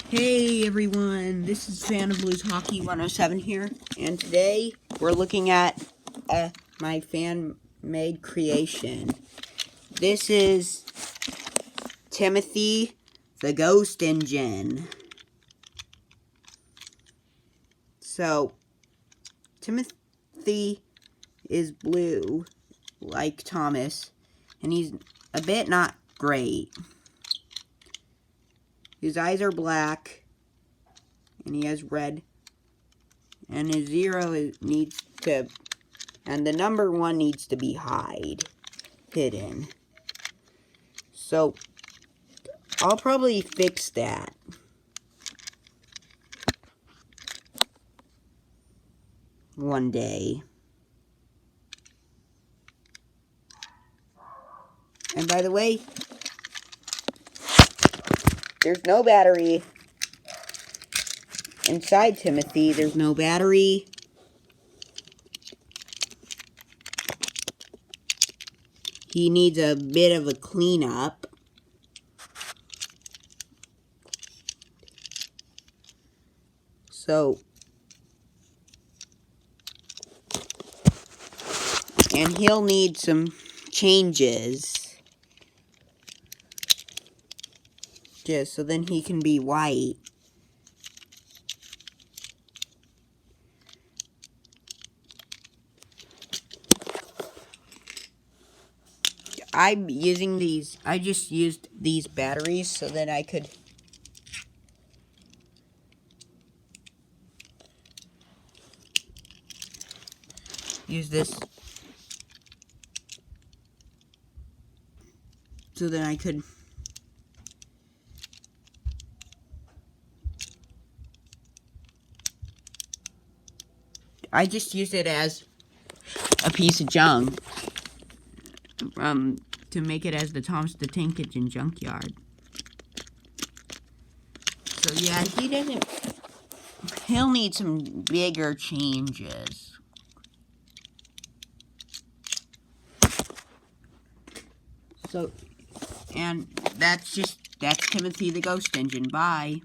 Hey everyone, this is Fan of Blues Hockey 107 here, and today we're looking at my fan-made creation. This is Timothy the Ghost Engine. So, Timothy is blue, like Thomas, and he's a bit not great. His eyes are black, and he has red, and his zero needs to, and the number 1 needs to be hidden. So, I'll probably fix that. One day. And by the way, there's no battery inside Timothy. There's no battery. He needs a bit of a cleanup. So, and he'll need some changes. Just so then he can be white. I'm using these, I just used these batteries so that I could use this so that I could I just used it as a piece of junk to make it as the Thomas the Tank Engine junkyard. So yeah, he'll need some bigger changes. So, and that's Timothy the Ghost Engine. Bye.